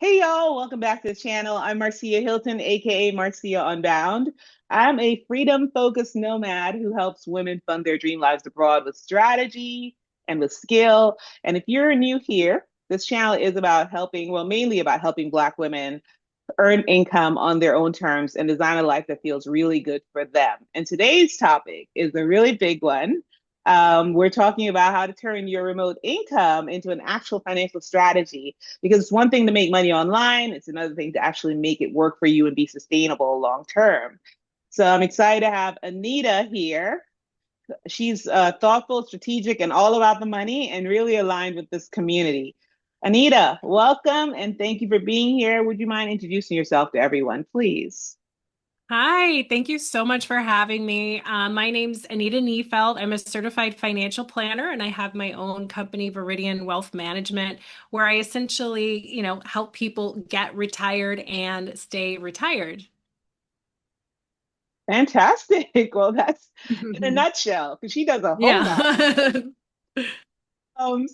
Hey y'all, welcome back to the channel. I'm Marcia Hilton, aka Marcia Unbound. I'm a freedom-focused nomad who helps women fund their dream lives abroad with strategy and with skill. And if you're new here, this channel is about helping, well, mainly about helping Black women earn income on their own terms and design a life that feels really good for them. And today's topic is a really big one. We're talking about how to turn your remote income into an actual financial strategy because it's one thing to make money online, it's another thing to actually make it work for you and be sustainable long term. So I'm excited to have Anita here. She's thoughtful, strategic, and all about the money and really aligned with this community. Anita, welcome and thank you for being here. Would you mind introducing yourself to everyone, please? Hi, thank you so much for having me. My name's Anita Niefeldt. I'm a certified financial planner and I have my own company, Viridian Wealth Management, where I essentially, help people get retired and stay retired. Fantastic. Well, that's in a nutshell because she does a whole lot. Yeah.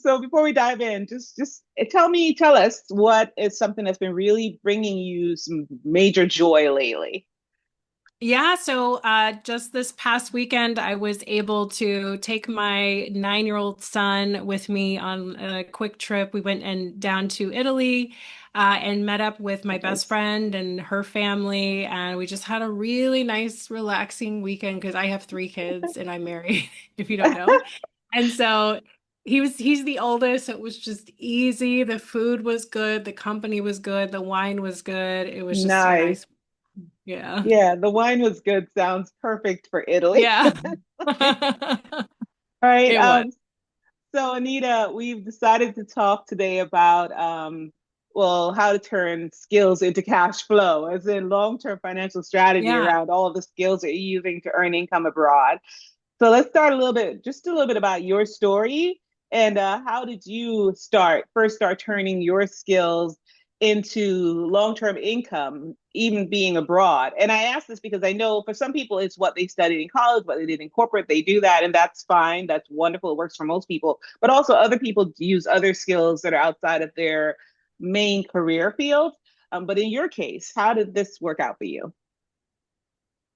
So before we dive in, just tell us what is something that's been really bringing you some major joy lately. Yeah, so just this past weekend, I was able to take my 9-year-old son with me on a quick trip. We went down to Italy and met up with my best Nice. friend and her family, and we just had a really nice, relaxing weekend because I have 3 kids and I'm married, if you don't know. And so he's the oldest. So it was just easy. The food was good, the company was good, the wine was good. It was just a Nice. nice, yeah. Yeah, the wine was good. Sounds perfect for Italy. Yeah. All right. It was. So Anita, we've decided to talk today about well, how to turn skills into cash flow, as in long-term financial strategy Yeah. around all of the skills that you're using to earn income abroad. So let's start a little bit, just a little bit about your story and how did you first start turning your skills into long-term income, even being abroad? And I ask this because I know for some people it's what they studied in college, what they did in corporate, they do that, and that's fine. That's wonderful. It works for most people. But also other people use other skills that are outside of their main career field. But in your case, how did this work out for you?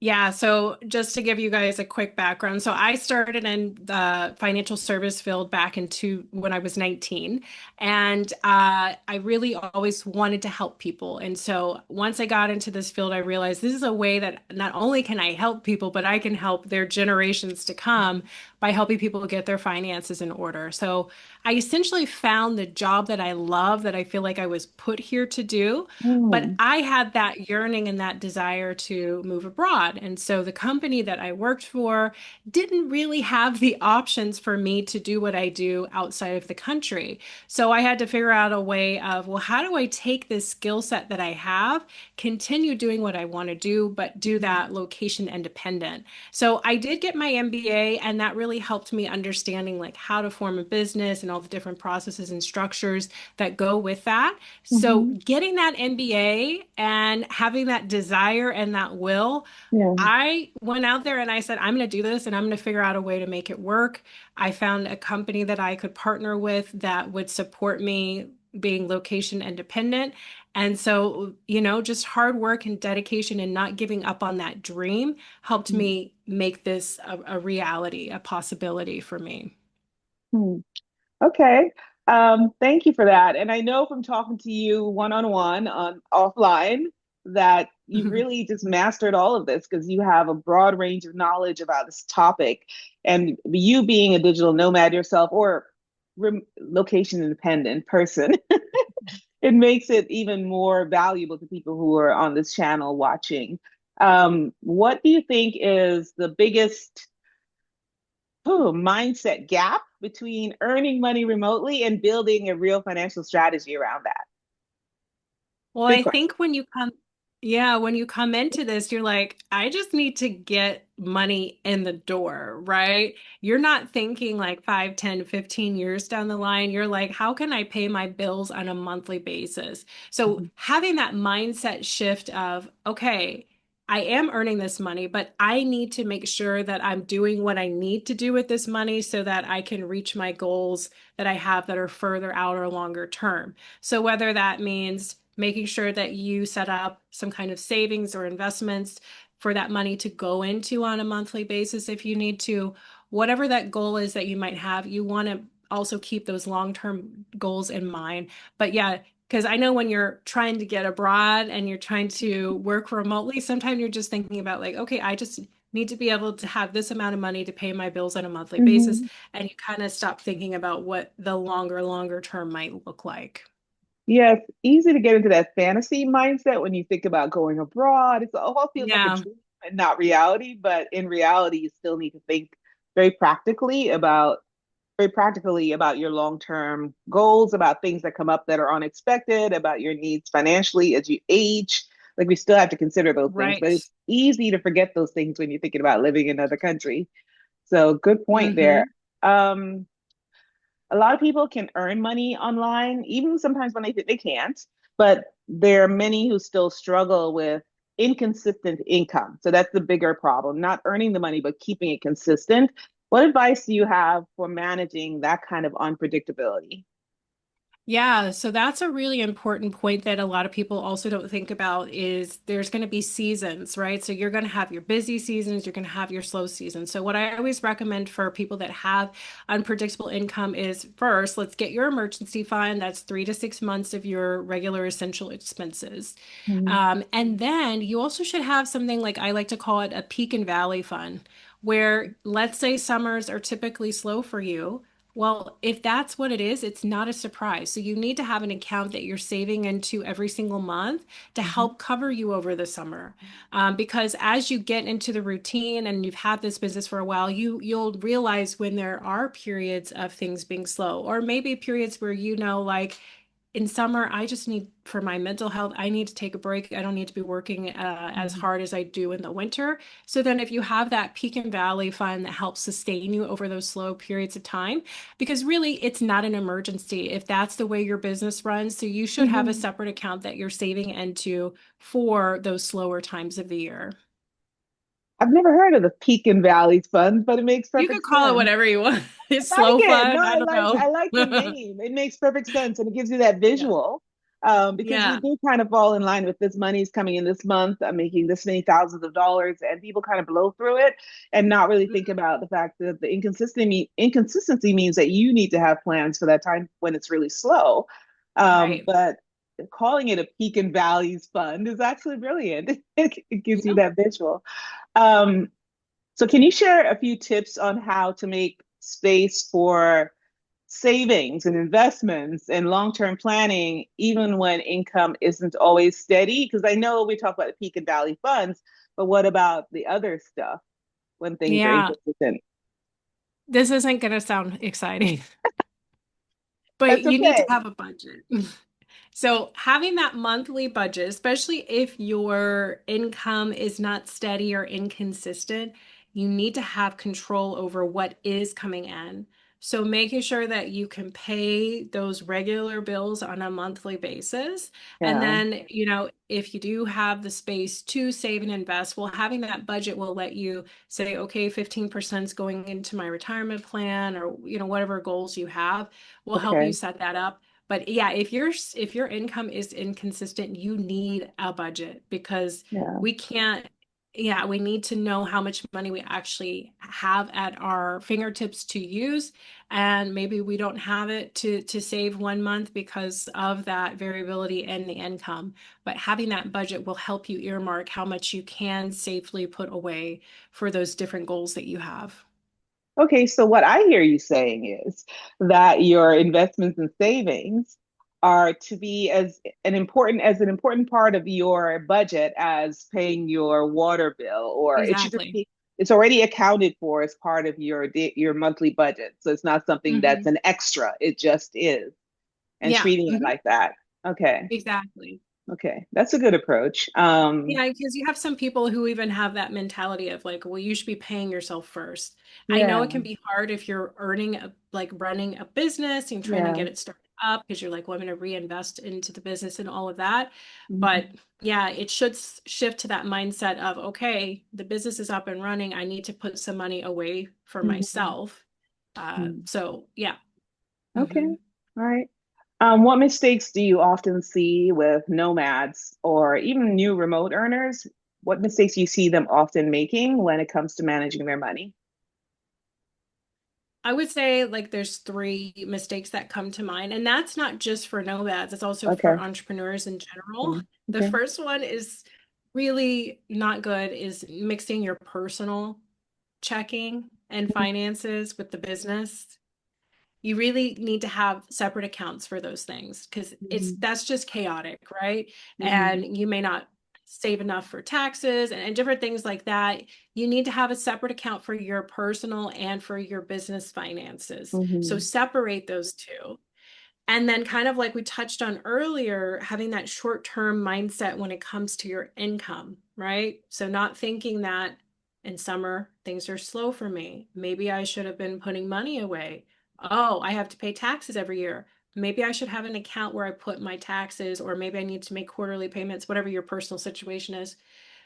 Yeah, so just to give you guys a quick background, so I started in the financial service field back when I was 19, and I really always wanted to help people. And so once I got into this field, I realized this is a way that not only can I help people, but I can help their generations to come by helping people get their finances in order. So I essentially found the job that I love, that I feel like I was put here to do. But Hmm. I had that yearning and that desire to move abroad. And so the company that I worked for didn't really have the options for me to do what I do outside of the country. So I had to figure out a way of, well, how do I take this skill set that I have, continue doing what I want to do, but do that location independent? So I did get my MBA, and that really helped me understanding like how to form a business and all the different processes and structures that go with that. So Hmm. getting that MBA and having that desire and that will, Yeah. I went out there and I said, I'm going to do this and I'm going to figure out a way to make it work. I found a company that I could partner with that would support me being location independent. And so, just hard work and dedication and not giving up on that dream helped me make this a reality, a possibility for me. Hmm. Okay. Thank you for that. And I know from talking to you one-on-one on offline that you've really just mastered all of this because you have a broad range of knowledge about this topic. And you being a digital nomad yourself or location independent person, it makes it even more valuable to people who are on this channel watching. What do you think is the biggest mindset gap between earning money remotely and building a real financial strategy around that? Well, Big I question. think when you come into this, you're like, I just need to get money in the door, right? You're not thinking like 5, 10, 15 years down the line. You're like, how can I pay my bills on a monthly basis? So Mhm. having that mindset shift of, okay, I am earning this money, but I need to make sure that I'm doing what I need to do with this money so that I can reach my goals that I have that are further out or longer term. So whether that means making sure that you set up some kind of savings or investments for that money to go into on a monthly basis if you need to. Whatever that goal is that you might have, you want to also keep those long-term goals in mind. But yeah, because I know when you're trying to get abroad and you're trying to work remotely, sometimes you're just thinking about like, okay, I just need to be able to have this amount of money to pay my bills on a monthly basis. Hmm. And you kind of stop thinking about what the longer term might look like. Yeah, it's easy to get into that fantasy mindset when you think about going abroad. It all feels like a Yeah, dream and not reality, but in reality, you still need to think very practically about your long-term goals, about things that come up that are unexpected, about your needs financially as you age. Like we still have to consider those things, but right. it's easy to forget those things when you're thinking about living in another country. So good point there. Hmm. Um, a lot of people can earn money online, even sometimes when they think they can't, but there are many who still struggle with inconsistent income. So that's the bigger problem, not earning the money, but keeping it consistent. What advice do you have for managing that kind of unpredictability? Yeah, so that's a really important point that a lot of people also don't think about is there's going to be seasons, right? So you're going to have your busy seasons, you're going to have your slow seasons. So what I always recommend for people that have unpredictable income is first, let's get your emergency fund. That's 3 to 6 months of your regular essential expenses. Mhm. And then you also should have something like I like to call it a peak and valley fund, where let's say summers are typically slow for you. Well, if that's what it is, it's not a surprise. So you need to have an account that you're saving into every single month to Mhm. help cover you over the summer. Because as you get into the routine and you've had this business for a while, you'll realize when there are periods of things being slow, or maybe periods where like in summer, I just need for my mental health, I need to take a break. I don't need to be working as Mhm. hard as I do in the winter. So then if you have that peak and valley fund that helps sustain you over those slow periods of time, because really it's not an emergency if that's the way your business runs. So you should have a Mhm. separate account that you're saving into for those slower times of the year. I've never heard of the peak and valleys fund, but it makes You perfect could call it sense. whatever you want. It's I like slow it. No, fund. I don't know. I like the name. It makes perfect sense and it gives you that Yeah. visual. Because we Yeah. do kind of fall in line with this money's coming in this month. I'm making this many thousands of dollars, and people kind of blow through it and not really think about the fact that the inconsistency means that you need to have plans for that time when it's really slow. Right. But calling it a peak and valleys fund is actually brilliant. It gives you Yeah. that visual. Um, so can you share a few tips on how to make space for savings and investments and long-term planning, even when income isn't always steady? Because I know we talk about the peak and valley funds, but what about the other stuff when things are Yeah. inconsistent? This isn't going to sound exciting, but That's you need to okay. have a budget. So having that monthly budget, especially if your income is not steady or inconsistent, you need to have control over what is coming in. So making sure that you can pay those regular bills on a monthly basis. And Yeah. then, if you do have the space to save and invest, well, having that budget will let you say, okay, 15% is going into my retirement plan or, whatever goals you have will help you Okay. set that up. But yeah, if your income is inconsistent, you need a budget because Yeah. we can't, yeah, we need to know how much money we actually have at our fingertips to use. And maybe we don't have it to save 1 month because of that variability in the income. But having that budget will help you earmark how much you can safely put away for those different goals that you have. Okay, so what I hear you saying is that your investments and savings are to be as an important part of your budget as paying your water bill, or it should just Exactly. be it's already accounted for as part of your monthly budget. So it's not something that's Hmm. an extra, it just is, and Yeah. treating it Hmm. like that. Okay. Exactly. Okay. That's a good approach. Yeah, because you have some people who even have that mentality of like, well, you should be paying yourself first. I know it Yeah. can be hard if you're like running a business and trying to Yeah. get it started up because you're like, well, I'm going to reinvest into the business and all of that. But Mhm. yeah, it should shift to that mindset of, okay, the business is up and running. I need to put some money away for Mhm. myself. Mhm. So yeah. Okay. Hmm. All right. What mistakes do you often see with nomads or even new remote earners? What mistakes do you see them often making when it comes to managing their money? I would say like there's three mistakes that come to mind, and that's not just for nomads, it's also for Okay. entrepreneurs in general. Okay. The Okay. first one is really not good is mixing your personal checking and finances with the business. You really need to have separate accounts for those things because it's Mhm. that's just chaotic, right? Mhm. And you may not save enough for taxes and different things like that. You need to have a separate account for your personal and for your business finances. So Mhm. separate those two. And then, kind of like we touched on earlier, having that short term mindset when it comes to your income, right? So, not thinking that in summer things are slow for me. Maybe I should have been putting money away. Oh, I have to pay taxes every year. Maybe I should have an account where I put my taxes, or maybe I need to make quarterly payments, whatever your personal situation is,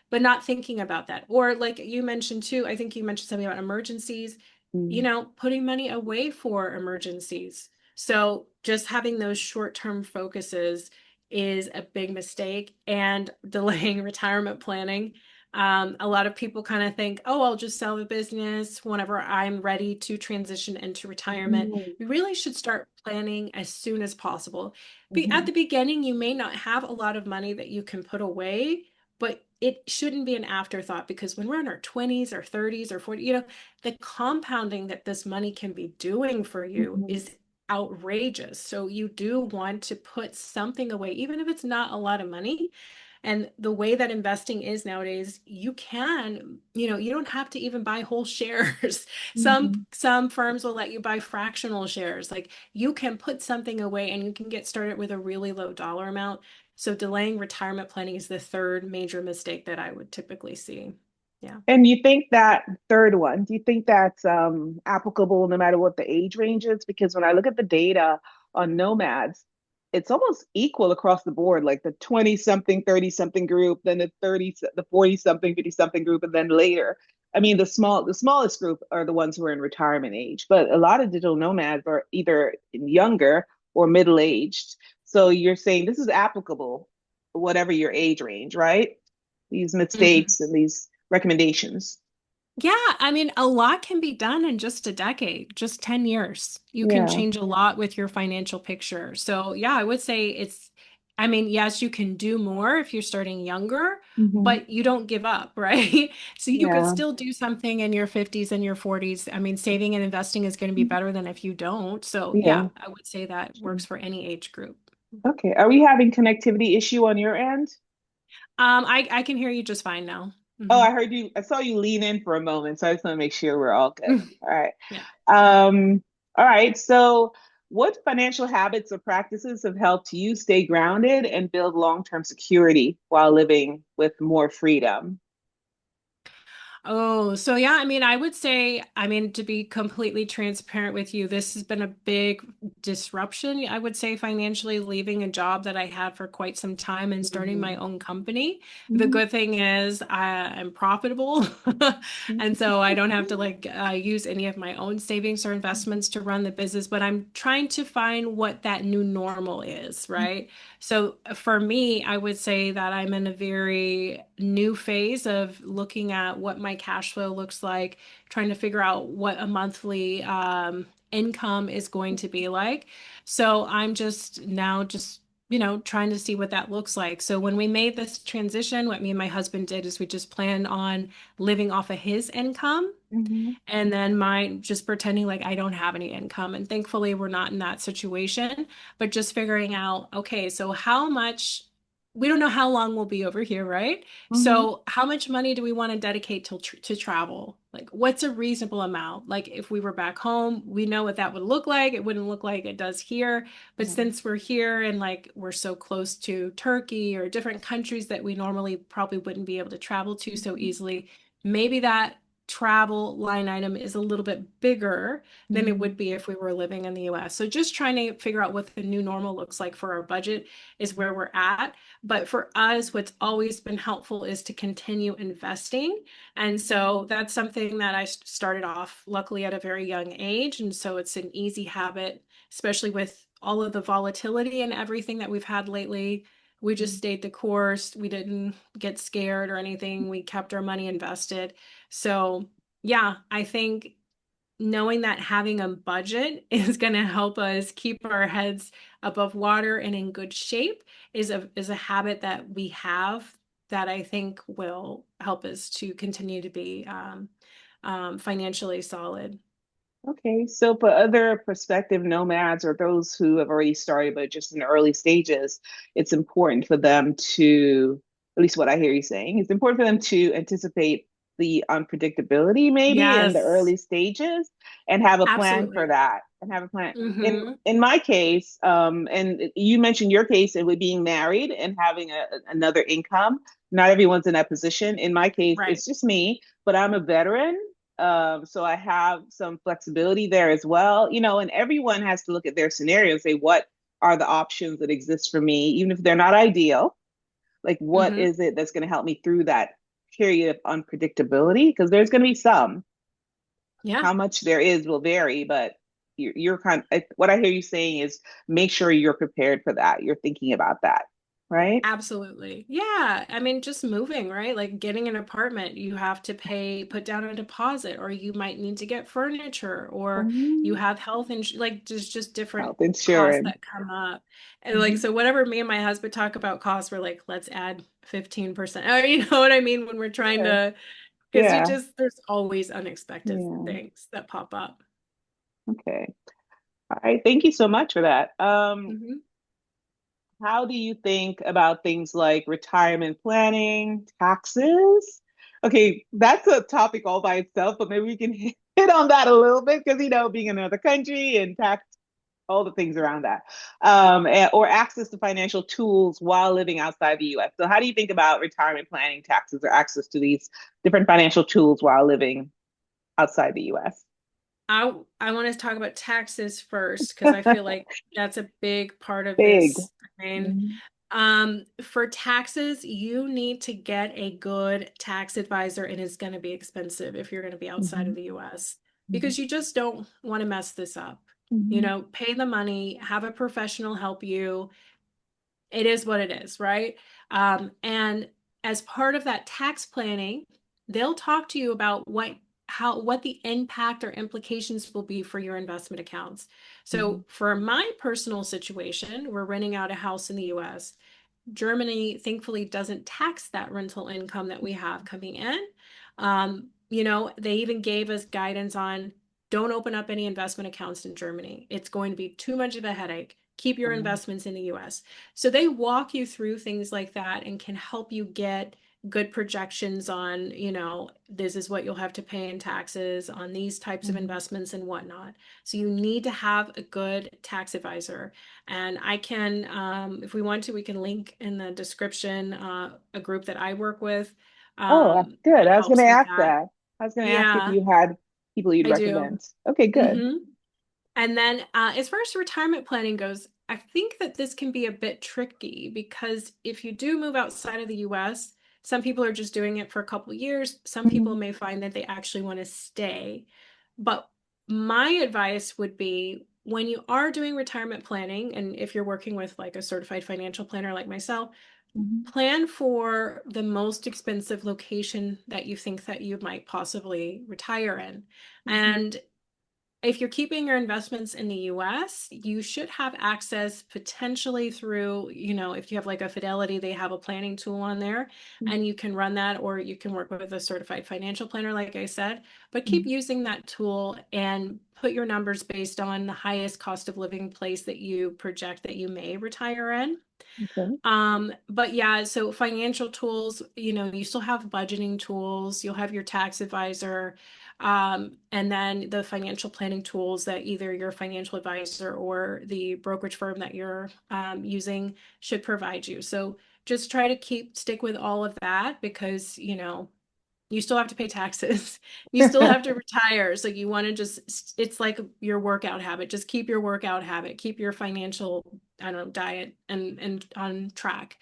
but not thinking about that. Or like you mentioned too, I think you mentioned something about emergencies, Mhm. putting money away for emergencies. So just having those short-term focuses is a big mistake and delaying retirement planning. A lot of people kind of think, oh, I'll just sell the business whenever I'm ready to transition into retirement. Mhm. We really should start planning as soon as possible. At Mhm. the beginning, you may not have a lot of money that you can put away, but it shouldn't be an afterthought because when we're in our 20s or 30s or 40, the compounding that this money can be doing for you Mhm. is outrageous. So you do want to put something away, even if it's not a lot of money. And the way that investing is nowadays, you don't have to even buy whole shares. Some Mhm. some firms will let you buy fractional shares. Like you can put something away and you can get started with a really low dollar amount. So delaying retirement planning is the third major mistake that I would typically see. Yeah. And you think that third one, do you think that's applicable no matter what the age range is? Because when I look at the data on nomads, it's almost equal across the board, like the 20 something, 30 something group, then the 30, the 40 something, 50 something group, and then later. I mean, the smallest group are the ones who are in retirement age, but a lot of digital nomads are either younger or middle aged. So you're saying this is applicable, whatever your age range, right? These Mhm. mistakes and these recommendations. Yeah, I mean, a lot can be done in just a decade, just 10 years. You can Yeah. change a lot with your financial picture. So, yeah, I would say I mean, yes, you can do more if you're starting younger, Hmm. but you don't give up, right? So you could Yeah. still do something in your 50s and your 40s. I mean, saving and investing is going to be better than if you don't. So, Yeah. yeah, I would say that works for any age group. Okay. Are we having connectivity issue on your end? I can hear you just fine now. Oh, Hmm. I heard you. I saw you lean in for a moment, so I just want to make sure we're all good. All right. Yeah. All right. So, what financial habits or practices have helped you stay grounded and build long-term security while living with more freedom? Oh, so yeah, I mean, I would say, I mean, to be completely transparent with you, this has been a big disruption, I would say, financially, leaving a job that I had for quite some time and starting my Mhm. own company. The Mhm. good thing is I'm profitable. And so I don't have to like use any of my own savings or investments to run the business, but I'm trying to find what that new normal is, right? So for me, I would say that I'm in a very new phase of looking at what my cash flow looks like, trying to figure out what a monthly income is going to be like. So I'm just now just trying to see what that looks like. So when we made this transition, what me and my husband did is we just planned on living off of his income Mhm. and then mine just pretending like I don't have any income. And thankfully, we're not in that situation, but just figuring out, okay, so how much, we don't know how long we'll be over here, right? Mhm. So, how much money do we want to dedicate to travel? Like, what's a reasonable amount? Like, if we were back home, we know what that would look like. It wouldn't look like it does here. But Yeah. since we're here and like we're so close to Turkey or different countries that we normally probably wouldn't be able to travel to so Mhm. easily, maybe that travel line item is a little bit bigger than it Mhm. would be if we were living in the US. So just trying to figure out what the new normal looks like for our budget is where we're at. But for us, what's always been helpful is to continue investing. And so that's something that I started off luckily at a very young age. And so it's an easy habit, especially with all of the volatility and everything that we've had lately, we just stayed the course. We didn't get scared or anything. We kept our money invested. So, yeah, I think knowing that having a budget is going to help us keep our heads above water and in good shape is a habit that we have that I think will help us to continue to be financially solid. Okay, so for other prospective nomads or those who have already started but just in the early stages, it's important for them to, at least what I hear you saying, it's important for them to anticipate the unpredictability maybe in the Yes, early stages and have a plan for absolutely. that and have a plan. Mm-hmm. In my case, and you mentioned your case and with being married and having another income. Not everyone's in that position. In my case, Right. it's just me, but I'm a veteran, so I have some flexibility there as well, and everyone has to look at their scenario and say, what are the options that exist for me, even if they're not ideal? Like, what Mm-hmm. is it that's going to help me through that period of unpredictability? Because there's going to be some. Yeah. How much there is will vary, but you're what I hear you saying is make sure you're prepared for that. You're thinking about that, right? Absolutely. Yeah. I mean, just moving, right? Like getting an apartment, you have to put down a deposit, or you might need to get furniture, or you Mhm. have health insurance. Like there's just different Health costs insurance. that come up. And like, Mhm. so whatever me and my husband talk about costs, we're like, let's add 15%. Or you know what I mean? When we're trying Yeah. to, because Yeah. there's always unexpected Yeah. things that pop up. Okay. All right. Thank you so much for that. Hmm. How do you think about things like retirement planning, taxes? Okay, that's a topic all by itself, but maybe we can hit on that a little bit because, being in another country and tax, all the things around that, or access to financial tools while living outside the US. So, how do you think about retirement planning, taxes, or access to these different financial tools while living outside the US? I want to talk about taxes first because I feel like that's a big part of Big. this. I mean, Mhm. for taxes, you need to get a good tax advisor, and it's going to be expensive if you're going to be outside of Mhm. the US Mhm. because you just don't want to mess this up. Mhm. Pay the money, have a professional help you. It is what it is, right? And as part of that tax planning, they'll talk to you about what the impact or implications will be for your investment accounts. Mhm. So for my personal situation, we're renting out a house in the US. Germany thankfully doesn't tax that rental income that we have coming in. They even gave us guidance on don't open up any investment accounts in Germany. It's going to be too much of a headache. Keep your Mhm. investments in the US. So they walk you through things like that and can help you get good projections on, this is what you'll have to pay in taxes on these types of Mhm. investments and whatnot. So you need to have a good tax advisor. And I can, if we want to, we can link in the description a group that I work with Oh, that's good. that I was going to helps with ask that. that. I was going to ask if Yeah, you had people you'd I do. recommend. Okay, good. Hmm. And then as far as retirement planning goes, I think that this can be a bit tricky because if you do move outside of the US, some people are just doing it for a couple of years. Some people Mhm. may find that they actually want to stay. But my advice would be when you are doing retirement planning, and if you're working with like a certified financial planner like myself, Mhm. plan for the most expensive location that you think that you might possibly retire in. Mhm. And if you're keeping your investments in the US, you should have access potentially through, if you have like a Fidelity, they have a planning tool on there and you can run that, or you can work with a certified financial planner, like I said, but keep Mhm. using that tool and put your numbers based on the highest cost of living place that you project that you may retire in. Okay. But yeah, so financial tools, you still have budgeting tools, you'll have your tax advisor, and then the financial planning tools that either your financial advisor or the brokerage firm that you're using should provide you. So just try to stick with all of that because, you still have to pay taxes. You still have to retire. So you want to it's like your workout habit. Just keep your workout habit, keep your financial, I don't know, diet and on track,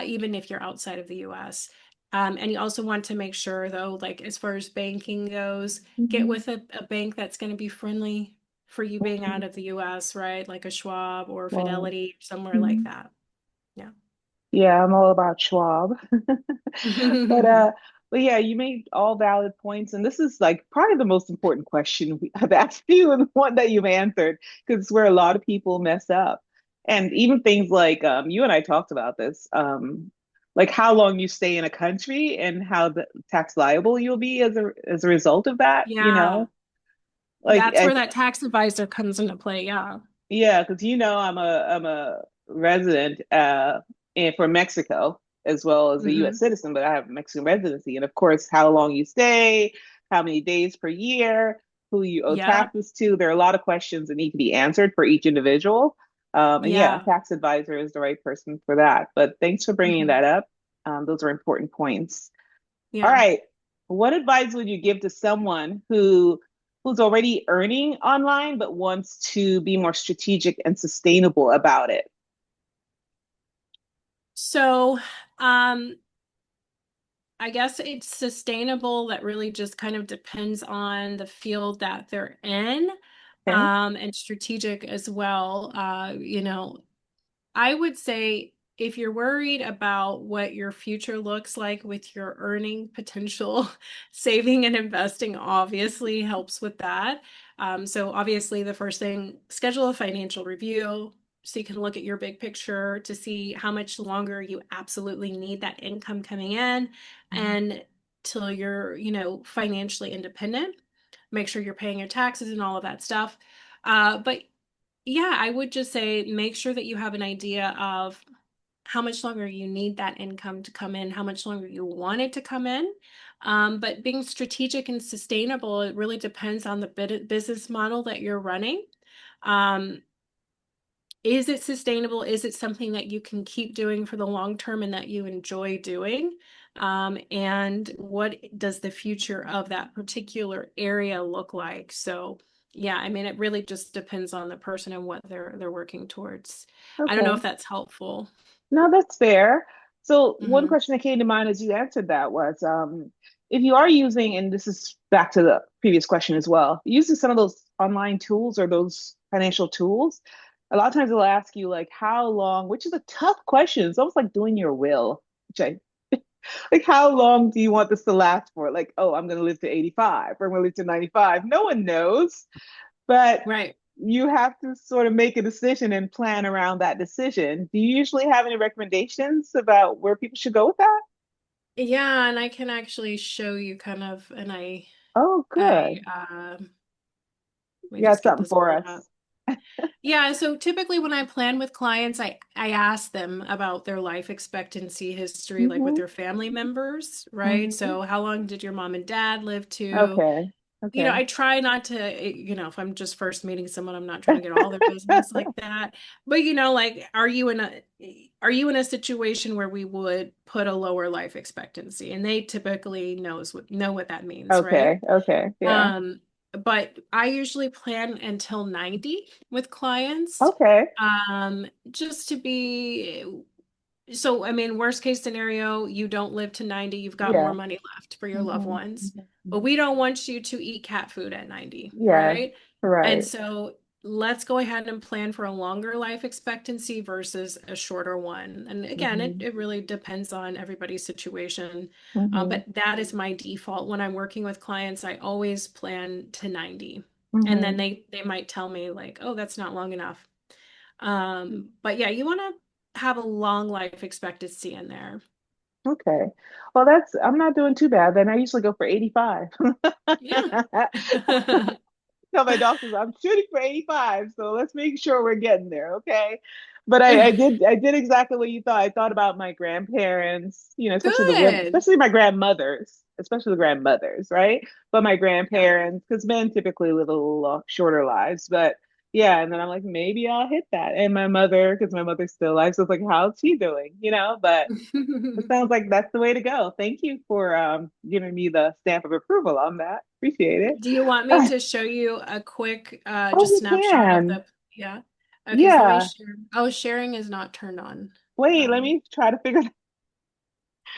even if you're outside of the US. And you also want to make sure though, like as far as banking goes, get Mhm. with a bank that's going to be friendly for you being out of the US, right? Like a Schwab or Well, Fidelity, somewhere like mhm. that. Yeah. Yeah, I'm all about Schwab. But but yeah, you made all valid points, and this is like probably the most important question I've asked you, and the one that you've answered, because it's where a lot of people mess up. And even things like you and I talked about this, like how long you stay in a country and how the tax liable you'll be as a result of that, Yeah. Like That's where that tax advisor comes into play. Yeah. yeah, because I'm a resident for Mexico as well as a U.S. Hmm. citizen, but I have Mexican residency, and of course, how long you stay, how many days per year, who you owe Yeah. taxes to. There are a lot of questions that need to be answered for each individual, and yeah, a Yeah. tax advisor is the right person for that. But thanks for bringing Hmm. that up. Those are important points. All Yeah. right. What advice would you give to someone who's already earning online but wants to be more strategic and sustainable about it? So, um, I guess it's sustainable. That really just kind of depends on the field that they're in, Okay. and strategic as well. I would say if you're worried about what your future looks like with your earning potential, saving and investing obviously helps with that. So obviously the first thing, schedule a financial review so you can look at your big picture to see how much longer you absolutely need that income coming in and till you're, financially independent. Make sure you're paying your taxes and all of that stuff. But yeah, I would just say make sure that you have an idea of how much longer you need that income to come in, how much longer you want it to come in. But being strategic and sustainable, it really depends on the business model that you're running. Um, is it sustainable? Is it something that you can keep doing for the long term and that you enjoy doing? And what does the future of that particular area look like? So, yeah, I mean, it really just depends on the person and what they're working towards. I don't know if Okay. that's helpful. No, that's fair. So one Hmm. question that came to mind as you answered that was if you are using, and this is back to the previous question as well, using some of those online tools or those financial tools, a lot of times they'll ask you like how long, which is a tough question. It's almost like doing your will, which I like how long do you want this to last for? Like, oh, I'm gonna live to 85 or I'm gonna live to 95. No one knows, but Right. you have to sort of make a decision and plan around that decision. Do you usually have any recommendations about where people should go with that? Yeah, and I can actually show you kind of, Oh, I good. let me You got just get something this for pulled us. up. Yeah, so typically when I plan with clients, I ask them about their life expectancy history, like with Hmm. their family members, right? Hmm. So how long did your mom and dad live to? Okay. Okay. I try not to, if I'm just first meeting someone, I'm not trying to get all their business like that. But like, are you in a situation where we would put a lower life expectancy? And they typically know what that means, right? Okay. Okay. Yeah. Um, but I usually plan until 90 with clients. Okay. Just to be so, I mean, worst case scenario, you don't live to 90, you've got more Yeah. money left for your loved Hmm. ones. But Hmm. we don't want you to eat cat food at 90, Yeah. right? And Right. so let's go ahead and plan for a longer life expectancy versus a shorter one. And again, it, Hmm. it really depends on everybody's situation. Hmm. But that is my default. When I'm working with clients, I always plan to 90. And then Hmm. they might tell me like, oh, that's not long enough. But yeah, you want to have a long life expectancy in there. Okay. Well, I'm not doing too bad then. I usually go for 85. Yeah. Tell my doctors I'm shooting for 85, so let's make sure we're getting there, okay? But I did exactly what you thought. I thought about my grandparents, especially the women, Good. especially my grandmothers, especially the grandmothers, right? But my Yeah. grandparents, because men typically live a little shorter lives, but yeah, and then I'm like, maybe I'll hit that. And my mother, because my mother's still alive, so it's like, how's she doing? But it sounds like that's the way to go. Thank you for giving me the stamp of approval on that. Appreciate it. Do you want me to show you a quick Oh, just you snapshot of can. the, yeah? Okay, so let me Yeah. share. Oh, sharing is not turned on. Wait, let Um, me try to figure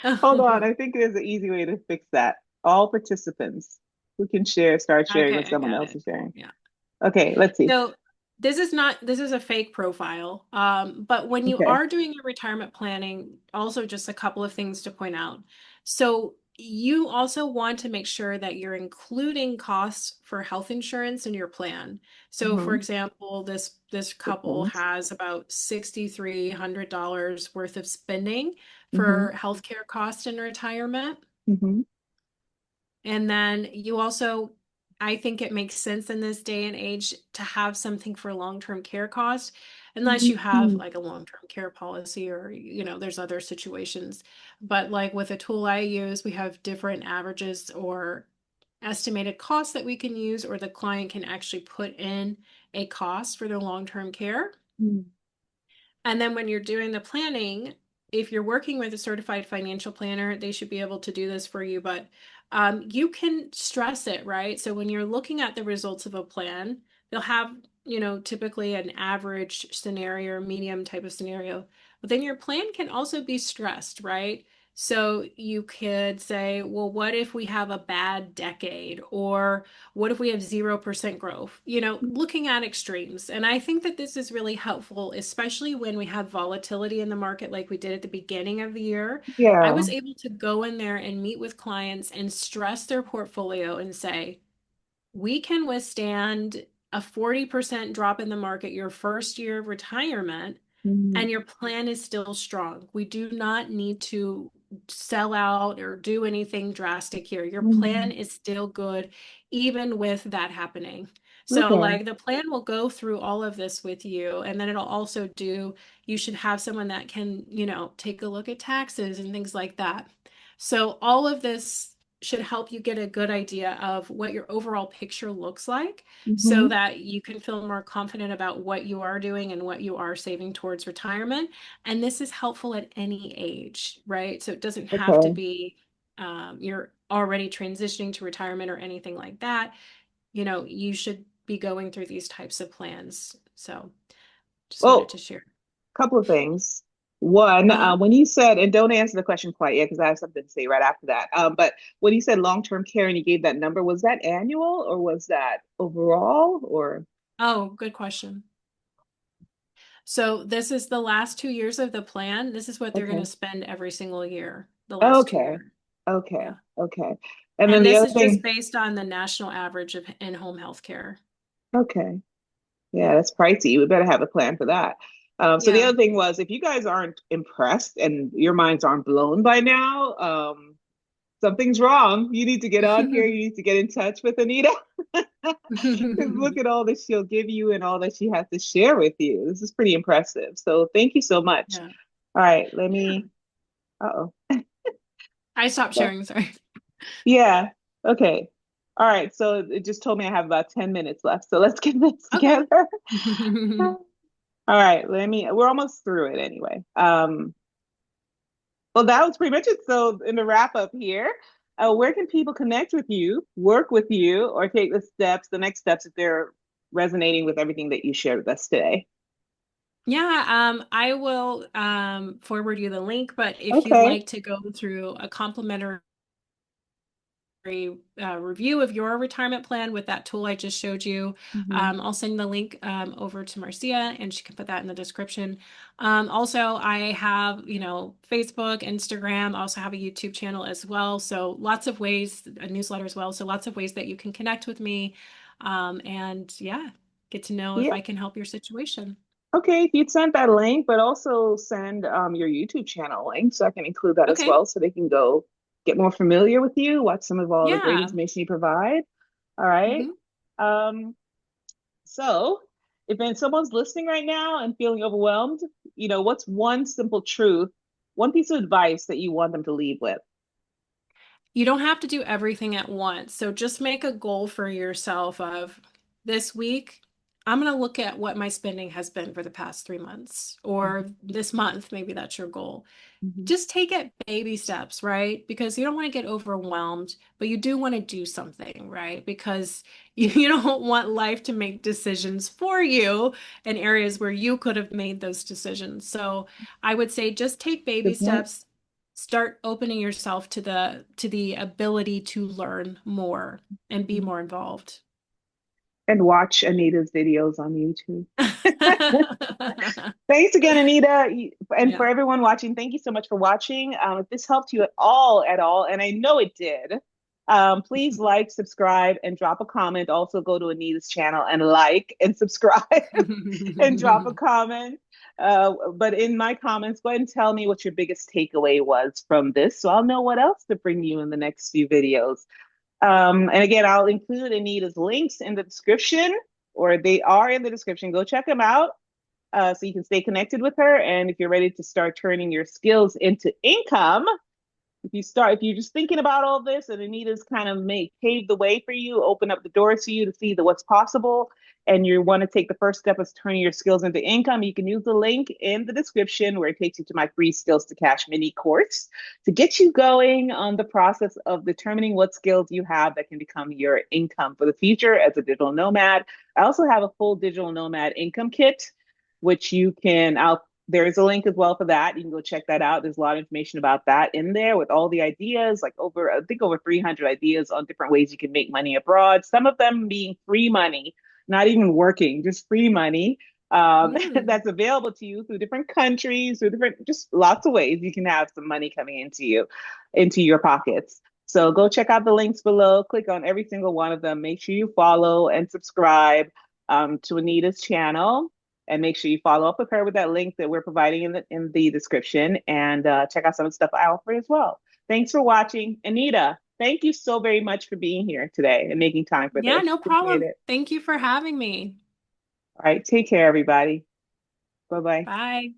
that. Hold on. I think there's an easy way to fix that. All participants who can start sharing okay, when I someone got else it. is sharing. Yeah. Okay, let's see. So this is a fake profile. But when you Okay. are doing your retirement planning, also just a couple of things to point out. So you also want to make sure that you're including costs for health insurance in your plan. So for Mm-hmm. example, this Good couple points. has about $6,300 worth of spending Mm-hmm. for healthcare costs in retirement. Mm-hmm. And then you also, I think it makes sense in this day and age to have something for long-term care costs, unless you have Mm-hmm. like a long-term care policy or, there's other situations. But like with a tool I use, we have different averages or estimated costs that we can use, or the client can actually put in a cost for their long-term care. And then when you're doing the planning, if you're working with a certified financial planner, they should be able to do this for you. But you can stress it, right? So when you're looking at the results of a plan, they'll have, typically an average scenario or medium type of scenario. But then your plan can also be stressed, right? So you could say, well, what if we have a bad decade? Or what if we have 0% growth? Looking at extremes. And I think that this is really helpful, especially when we have volatility in the market like we did at the beginning of the year. I Yeah. was able to go in there and meet with clients and stress their portfolio and say, we can withstand a 40% drop in the market your first year of retirement, Mm-hmm. and your plan is still strong. We do not need to sell out or do anything drastic here. Your Mm-hmm. plan is still good, even with that happening. So, Okay. like, the plan will go through all of this with you, and then it'll also you should have someone that can, take a look at taxes and things like that. So, all of this should help you get a good idea of what your overall picture looks like Mm-hmm. so that you can feel more confident about what you are doing and what you are saving towards retirement. And this is helpful at any age, right? So it doesn't have to Okay. be you're already transitioning to retirement or anything like that. You should be going through these types of plans. So just wanted Well, to share. couple of things. One, Uh-huh. when you said, and don't answer the question quite yet because I have something to say right after that. But when you said long-term care and you gave that number, was that annual or was that overall or? Oh, good question. So this is the last 2 years of the plan. This is what they're going to Okay. spend every single year, the last two Okay. years. Okay. Yeah. Okay. And then And the this other is just thing, based on the national average of in-home healthcare. okay. Yeah, Yeah. that's pricey. We better have a plan for that. So the Yeah. other thing was, if you guys aren't impressed and your minds aren't blown by now, something's wrong. You need to get on here. You need to get in touch with Anita. Look at all that she'll give you and all that she has to share with you. This is pretty impressive. So thank you so much. Yeah. All right, let Yeah. me. Uh-oh. I stopped sharing, sorry. Yeah. Okay. All right. So it just told me I have about 10 minutes left. So let's get this Okay. together. All right. We're almost through it anyway. Well, that was pretty much it. So in the wrap up here, where can people connect with you, work with you, or take the next steps if they're resonating with everything that you shared with us today? Yeah, I will forward you the link, but if you'd Okay. like to go through a complimentary review of your retirement plan with that tool I just showed you. Hmm. I'll send the link over to Marcia and she can put that in the description. Also, I have, Facebook, Instagram, I also have a YouTube channel as well. So lots of ways, a newsletter as well. So lots of ways that you can connect with me. And yeah, get to know if Yeah. I can help your situation. Okay. If you'd send that link, but also send your YouTube channel link so I can include that as Okay. well so they can go get more familiar with you, watch some of all the great Yeah. information you provide. All right. Hmm. Um, so if then someone's listening right now and feeling overwhelmed, what's one simple truth, one piece of advice that you want them to leave with? You don't have to do everything at once. So just make a goal for yourself of this week, I'm going to look at what my spending has been for the past 3 months or this month. Maybe that's your goal. Mhm. Just take it baby steps, right? Because you don't want to get overwhelmed, but you do want to do something, right? Because you don't want life to make decisions for you in areas where you could have made those decisions. So I would say just take baby Good point. steps, start opening yourself to the ability to learn more and be more involved. And watch Anita's videos on YouTube. Thanks again, Anita. And for Yeah. everyone watching, thank you so much for watching. If this helped you at all, and I know it did, please like, subscribe, and drop a comment. Also, go to Anita's channel and like and subscribe and drop a comment. But in my comments, go ahead and tell me what your biggest takeaway was from this, so I'll know what else to bring you in the next few videos. And again, I'll include Anita's links in the description, or they are in the description. Go check them out so you can stay connected with her. And if you're ready to start turning your skills into income, if you're just thinking about all this and Anita's kind of pave the way for you, open up the doors for you to see what's possible, and you want to take the first step of turning your skills into income, you can use the link in the description where it takes you to my free Skills to Cash mini course to get you going on the process of determining what skills you have that can become your income for the future as a digital nomad. I also have a full digital nomad income kit, which you can, there is a link as well for that. You can go check that out. There's a lot of information about that in there with all the ideas, like I think over 300 ideas on different ways you can make money abroad. Some of them being free money, not even working, just free money Mm. that's available to you through different countries, through different, just lots of ways you can have some money coming into your pockets. So go check out the links below. Click on every single one of them. Make sure you follow and subscribe to Anita's channel, and make sure you follow up with her with that link that we're providing in the description, and check out some of the stuff I offer as well. Thanks for watching. Anita, thank you so very much for being here today and making time for Yeah, this. no Appreciate problem. it. Thank you for having me. All right, take care, everybody. Bye bye. Bye.